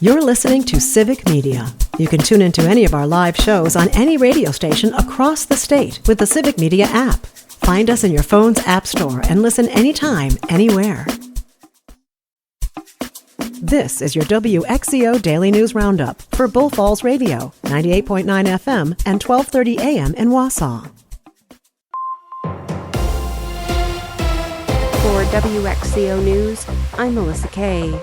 You're listening to Civic Media. You can tune into any of our live shows on any radio station across the state with the Civic Media app. Find us in your phone's app store and listen anytime, anywhere. This is your WXCO Daily News Roundup for Bull Falls Radio, 98.9 FM and 1230 AM in Wausau. For WXCO News, I'm Melissa Kay.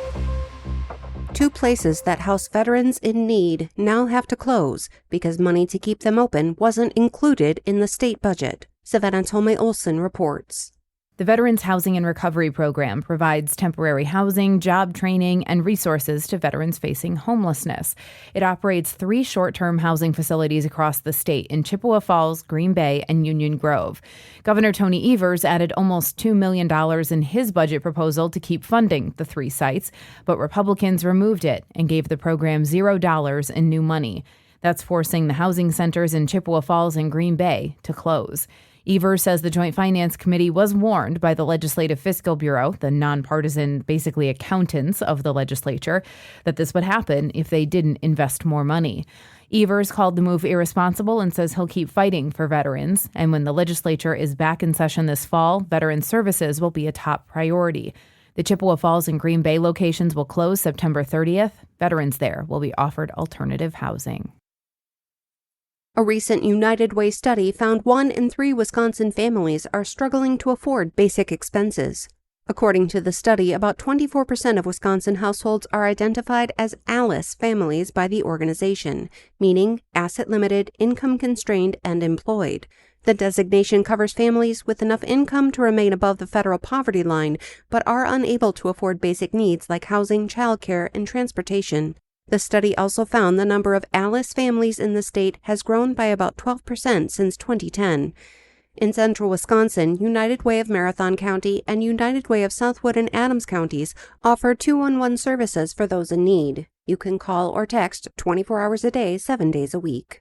Two places that house veterans in need now have to close because money to keep them open wasn't included in the state budget. Savannah Tomei-Olson reports. The Veterans Housing and Recovery Program provides temporary housing, job training, and resources to veterans facing homelessness. It operates 3 short-term housing facilities across the state in Chippewa Falls, Green Bay, and Union Grove. Governor Tony Evers added almost $2 million in his budget proposal to keep funding the 3 sites, but Republicans removed it and gave the program $0 in new money. That's forcing the housing centers in Chippewa Falls and Green Bay to close. Evers says the Joint Finance Committee was warned by the Legislative Fiscal Bureau, the nonpartisan, basically accountants of the legislature, that this would happen if they didn't invest more money. Evers called the move irresponsible and says he'll keep fighting for veterans. And when the legislature is back in session this fall, veteran services will be a top priority. The Chippewa Falls and Green Bay locations will close September 30th. Veterans there will be offered alternative housing. A recent United Way study found 1 in 3 Wisconsin families are struggling to afford basic expenses. According to the study, about 24% of Wisconsin households are identified as ALICE families by the organization, meaning asset-limited, income-constrained, and employed. The designation covers families with enough income to remain above the federal poverty line, but are unable to afford basic needs like housing, childcare, and transportation. The study also found the number of ALICE families in the state has grown by about 12% since 2010. In central Wisconsin, United Way of Marathon County and United Way of Southwood and Adams counties offer 211 services for those in need. You can call or text 24 hours a day, 7 days a week.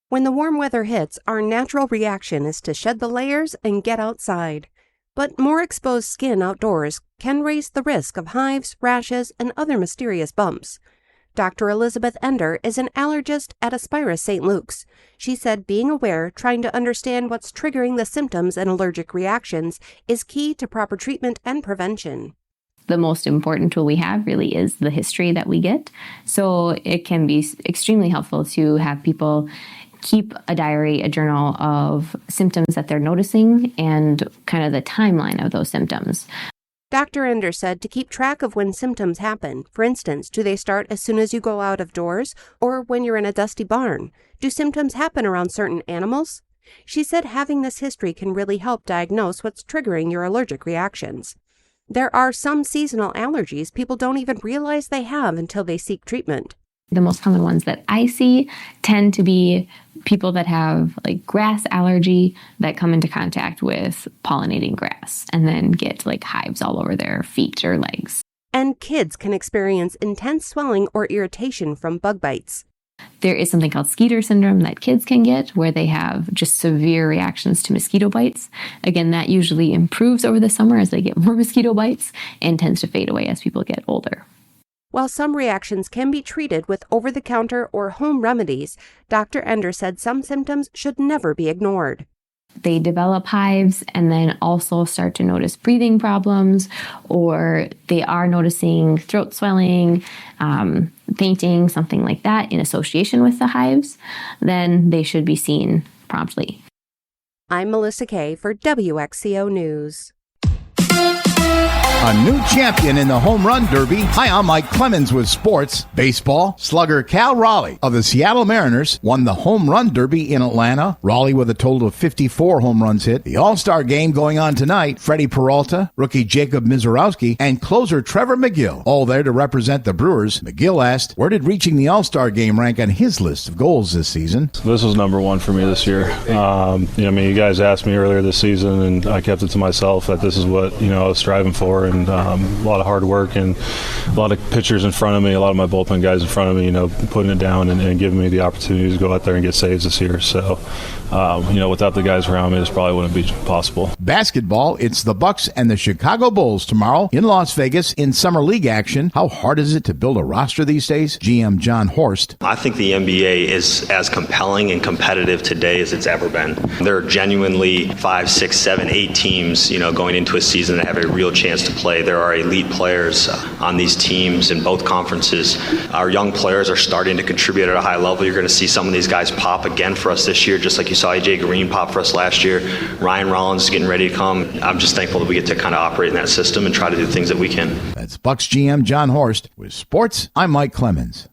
When the warm weather hits, our natural reaction is to shed the layers and get outside. But more exposed skin outdoors can raise the risk of hives, rashes, and other mysterious bumps. Dr. Elizabeth Ender is an allergist at Aspira St. Luke's. She said being aware, trying to understand what's triggering the symptoms and allergic reactions is key to proper treatment and prevention. The most important tool we have really is the history that we get. So it can be extremely helpful to have people keep a diary, a journal of symptoms that they're noticing and kind of the timeline of those symptoms. Dr. Ender said to keep track of when symptoms happen. For instance, do they start as soon as you go out of doors or when you're in a dusty barn? Do symptoms happen around certain animals? She said having this history can really help diagnose what's triggering your allergic reactions. There are some seasonal allergies people don't even realize they have until they seek treatment. The most common ones that I see tend to be people that have like grass allergy that come into contact with pollinating grass and then get like hives all over their feet or legs. And kids can experience intense swelling or irritation from bug bites. There is something called skeeter syndrome that kids can get where they have just severe reactions to mosquito bites. Again, that usually improves over the summer as they get more mosquito bites and tends to fade away as people get older. While some reactions can be treated with over-the-counter or home remedies, Dr. Ender said some symptoms should never be ignored. They develop hives and then also start to notice breathing problems, or they are noticing throat swelling, fainting, something like that in association with the hives, then they should be seen promptly. I'm Melissa Kay for WXCO News. A new champion in the home run derby. Hi, I'm Mike Clemens with sports. Baseball, slugger Cal Raleigh of the Seattle Mariners won the home run derby in Atlanta. Raleigh with a total of 54 home runs hit. The All-Star game going on tonight. Freddie Peralta, rookie Jacob Mizorowski, and closer Trevor McGill, all there to represent the Brewers. McGill asked, where did reaching the All-Star game rank on his list of goals this season? This was number one for me this year. You guys asked me earlier this season, and I kept it to myself that this is what, I was striving for. far, and a lot of hard work and a lot of pitchers in front of me, a lot of my bullpen guys in front of me, putting it down and giving me the opportunity to go out there and get saves this year. So, without the guys around me, this probably wouldn't be possible. Basketball, it's the Bucks and the Chicago Bulls tomorrow in Las Vegas in Summer League action. How hard is it to build a roster these days? GM John Horst. I think the NBA is as compelling and competitive today as it's ever been. There are genuinely 5, 6, 7, 8 teams, going into a season that have a real chance to play. There are elite players on these teams in both conferences. Our young players are starting to contribute at a high level. You're going to see some of these guys pop again for us this year, just like you saw AJ Green pop for us last year. Ryan Rollins is getting ready to come. I'm just thankful that we get to kind of operate in that system and try to do things that we can. That's Bucks GM John Horst. With sports, I'm Mike Clemens.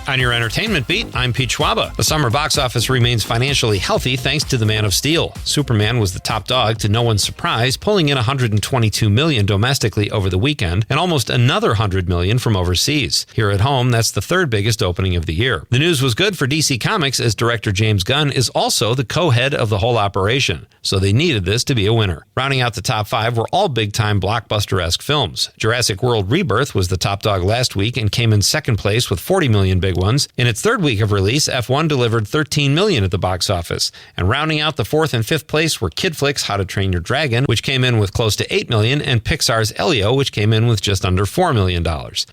On your entertainment beat, I'm Pete Schwaba. The summer box office remains financially healthy thanks to The Man of Steel. Superman was the top dog to no one's surprise, pulling in $122 million domestically over the weekend and almost another $100 million from overseas. Here at home, that's the third biggest opening of the year. The news was good for DC Comics as director James Gunn is also the co-head of the whole operation, so they needed this to be a winner. Rounding out the top 5 were all big-time blockbuster-esque films. Jurassic World Rebirth was the top dog last week and came in second place with $40 million big ones. In its third week of release, F1 delivered $13 million at the box office. And rounding out the fourth and fifth place were Kid Flick's How to Train Your Dragon, which came in with close to $8 million, and Pixar's Elio, which came in with just under $4 million.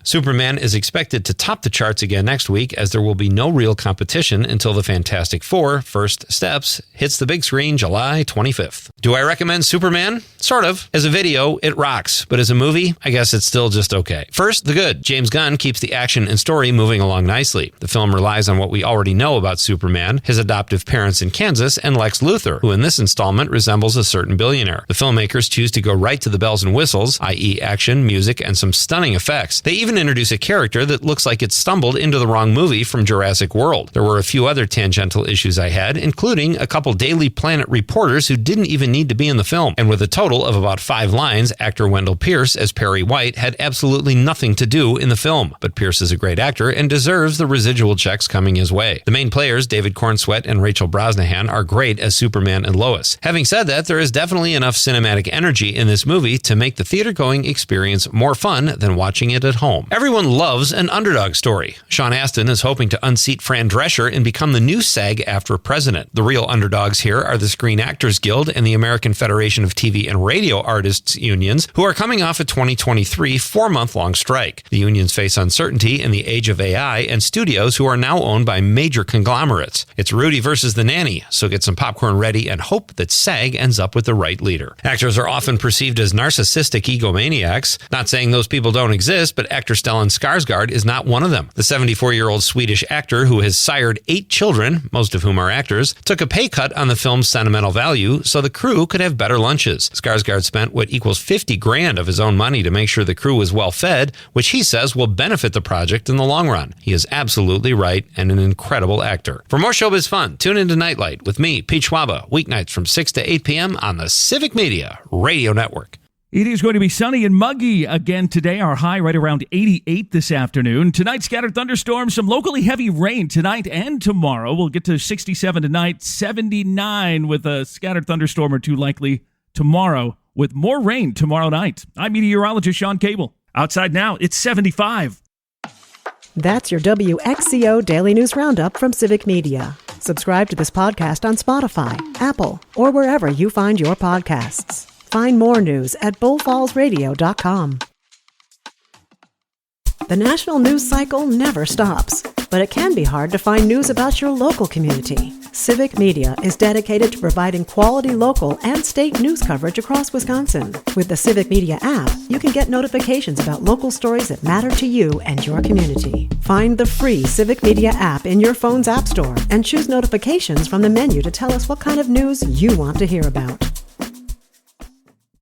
Superman is expected to top the charts again next week, as there will be no real competition until The Fantastic Four: First Steps hits the big screen July 25th. Do I recommend Superman? Sort of. As a video, it rocks, but as a movie, I guess it's still just okay. First, the good. James Gunn keeps the action and story moving along nicely. The film relies on what we already know about Superman, his adoptive parents in Kansas, and Lex Luthor, who in this installment resembles a certain billionaire. The filmmakers choose to go right to the bells and whistles, i.e. action, music, and some stunning effects. They even introduce a character that looks like it stumbled into the wrong movie from Jurassic World. There were a few other tangential issues I had, including a couple Daily Planet reporters who didn't even need to be in the film. And with a total of about 5 lines, actor Wendell Pierce as Perry White had absolutely nothing to do in the film. But Pierce is a great actor and deserves the residual checks coming his way. The main players, David Cornsweet and Rachel Brosnahan, are great as Superman and Lois. Having said that, there is definitely enough cinematic energy in this movie to make the theater-going experience more fun than watching it at home. Everyone loves an underdog story. Sean Astin is hoping to unseat Fran Drescher and become the new SAG-AFTRA president. The real underdogs here are the Screen Actors Guild and the American Federation of TV and Radio Artists unions, who are coming off a 2023 4-month-long strike. The unions face uncertainty in the age of AI and studios who are now owned by major conglomerates. It's Rudy versus the nanny, so get some popcorn ready and hope that SAG ends up with the right leader. Actors are often perceived as narcissistic egomaniacs. Not saying those people don't exist, but actor Stellan Skarsgård is not one of them. The 74-year-old Swedish actor who has sired 8 children, most of whom are actors, took a pay cut on the film's sentimental value so the crew could have better lunches. Skarsgård spent what equals $50,000 of his own money to make sure the crew was well fed, which he says will benefit the project in the long run. He is absolutely right and an incredible actor. For more showbiz fun, tune into Nightlight with me, Pete Schwaba, weeknights from 6 to 8 p.m. on the Civic Media Radio Network. It is going to be sunny and muggy again today. Our high right around 88 this afternoon. Tonight, scattered thunderstorms, some locally heavy rain tonight and tomorrow. We'll get to 67 tonight, 79 with a scattered thunderstorm or two likely tomorrow, with more rain tomorrow night. I'm meteorologist Sean Cable. Outside now, it's 75. That's your WXCO Daily News Roundup from Civic Media. Subscribe to this podcast on Spotify, Apple, or wherever you find your podcasts. Find more news at bullfallsradio.com. The national news cycle never stops, but it can be hard to find news about your local community. Civic Media is dedicated to providing quality local and state news coverage across Wisconsin. With the Civic Media app, you can get notifications about local stories that matter to you and your community. Find the free Civic Media app in your phone's app store and choose notifications from the menu to tell us what kind of news you want to hear about.